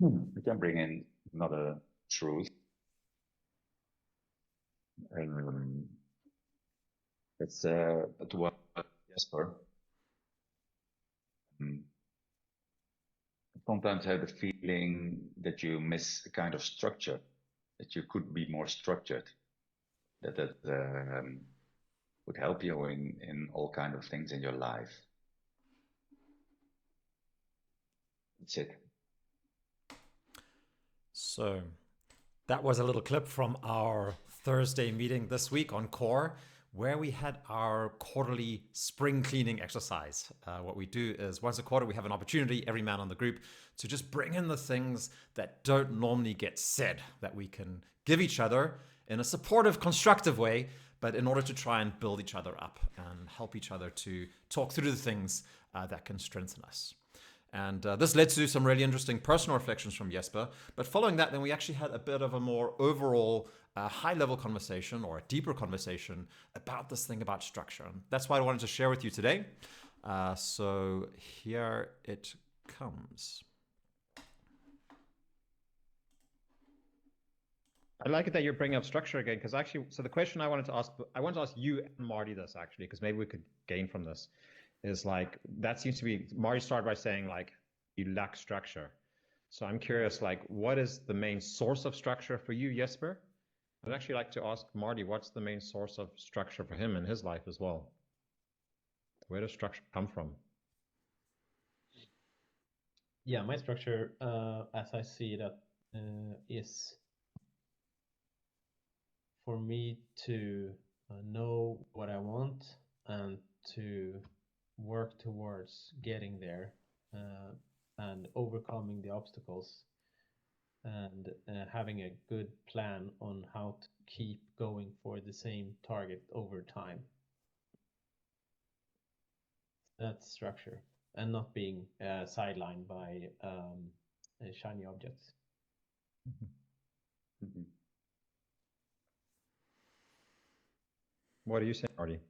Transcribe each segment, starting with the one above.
we can bring in another truth. Um, it's to what Jesper. Um, Sometimes I have the feeling that you miss a kind of structure, that you could be more structured, that would help you in all kind of things in your life. That's it. So that was a little clip from our Thursday meeting this week on Core, where we had our quarterly spring cleaning exercise. What we do is once a quarter, we have an opportunity, every man on the group, to just bring in the things that don't normally get said, that we can give each other in a supportive, constructive way, but in order to try and build each other up and help each other to talk through the things that can strengthen us. And this led to some really interesting personal reflections from Jesper. But following that, then we actually had a bit of a more overall high-level conversation or a deeper conversation about this thing about structure. And that's why I wanted to share with you today. So here it comes. I like it that you're bringing up structure again, because actually, so the question I wanted to ask you and Marty this actually, because maybe we could gain from this, is like, that seems to be, Marty started by saying like, you lack structure. So I'm curious, like, what is the main source of structure for you, Jesper? I'd actually like to ask Marty, what's the main source of structure for him in his life as well? Where does structure come from? Yeah, my structure, as I see that, is for me to know what I want and to work towards getting there and overcoming the obstacles and having a good plan on how to keep going for the same target over time. That's structure, and not being sidelined by shiny objects. Mm-hmm. What do you say, Marty?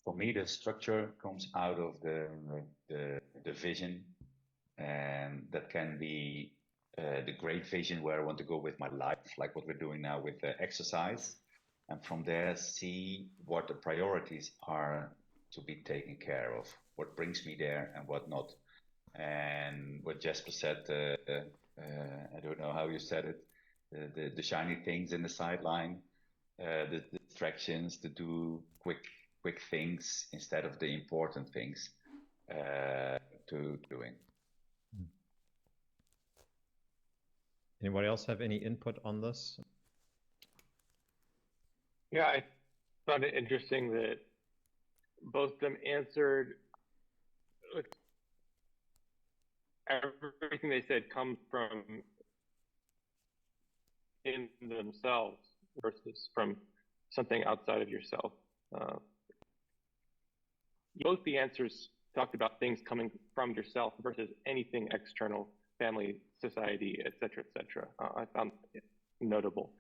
For me, the structure comes out of the vision, and that can be the great vision where I want to go with my life, like what we're doing now with the exercise, and from there see what the priorities are to be taken care of, what brings me there and what not. And what Jesper said, I don't know how you said it, the shiny things in the sideline, the distractions, to do quick things instead of the important things to doing. Anybody else have any input on this? Yeah, I found it interesting that both of them answered with everything they said comes from in themselves versus from something outside of yourself. Both the answers talked about things coming from yourself versus anything external, family, society, etc., etc. I found it notable.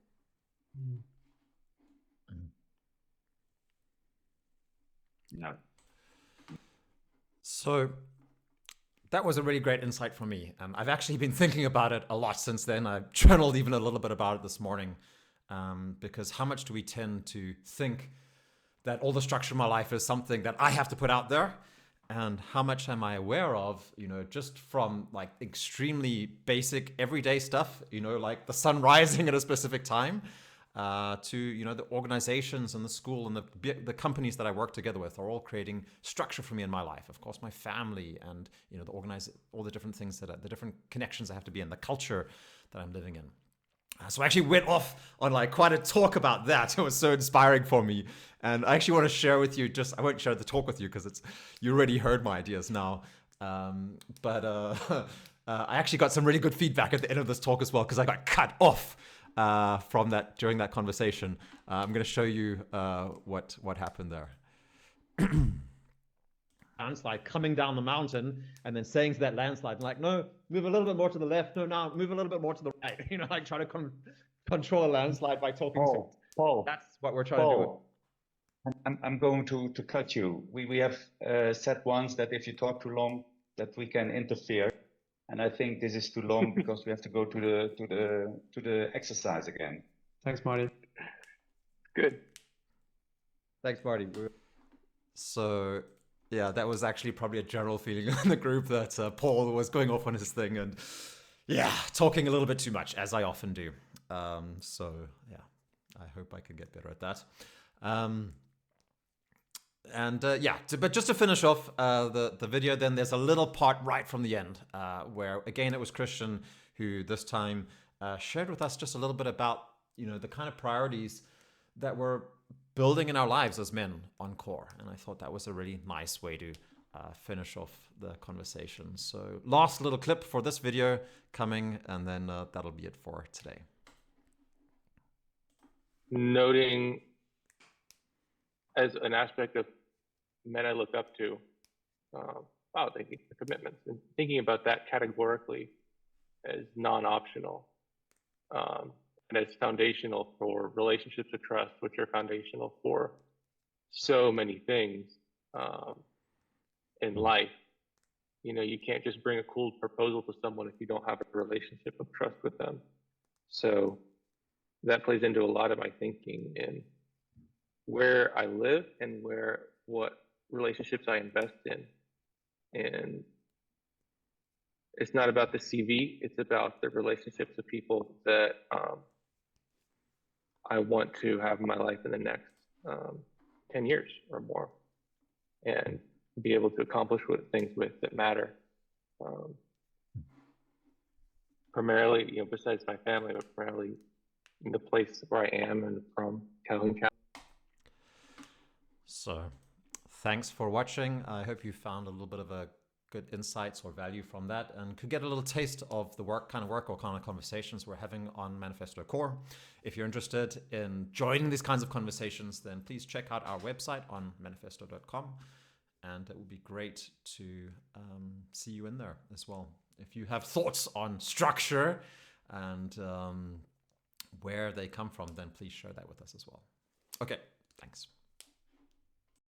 Yeah. So that was a really great insight for me. I've actually been thinking about it a lot since then. I journaled even a little bit about it this morning, because how much do we tend to think that all the structure of my life is something that I have to put out there? And how much am I aware of, just from like extremely basic everyday stuff, like the sun rising at a specific time, to the organizations and the school and the companies that I work together with are all creating structure for me in my life. Of course, my family and all the different things the different connections I have to be in, the culture that I'm living in. So I actually went off on like quite a talk about that. It was so inspiring for me, and I actually want to share with you. I won't share the talk with you because you already heard my ideas now. But I actually got some really good feedback at the end of this talk as well, because I got cut off from that during that conversation. I'm going to show you what happened there. Landslide coming down the mountain and then saying to that landslide, like, no, move a little bit more to the left. No, now move a little bit more to the right. Like trying to control a landslide by talking. Paul, that's what we're trying to do. I'm going to cut you. We have said once that if you talk too long, that we can interfere. And I think this is too long because we have to go to the exercise again. Thanks, Marty. Good. Thanks, Marty. So yeah, that was actually probably a general feeling in the group that Paul was going off on his thing and yeah, talking a little bit too much, as I often do. So yeah, I hope I can get better at that. But just to finish off the video, then there's a little part right from the end where again it was Christian who this time shared with us just a little bit about the kind of priorities that we're building in our lives as men on Core, and I thought that was a really nice way to finish off the conversation. So last little clip for this video coming, and then that'll be it for today. Noting as an aspect of men I look up to, thinking the commitments and thinking about that categorically as non-optional, and as foundational for relationships of trust, which are foundational for so many things in life. You can't just bring a cool proposal to someone if you don't have a relationship of trust with them. So that plays into a lot of my thinking in where I live and what relationships I invest in. And it's not about the CV, it's about the relationships of people that I want to have in my life in the next 10 years or more, and be able to accomplish things that matter. Primarily, besides my family, but primarily in the place where I am and from Calhoun County. So thanks for watching. I hope you found a little bit of a good insights or value from that and could get a little taste of the kind of conversations we're having on Manifesto Core. If you're interested in joining these kinds of conversations, then please check out our website on manifesto.com, and it would be great to see you in there as well. If you have thoughts on structure and where they come from, then please share that with us as well. Okay, thanks.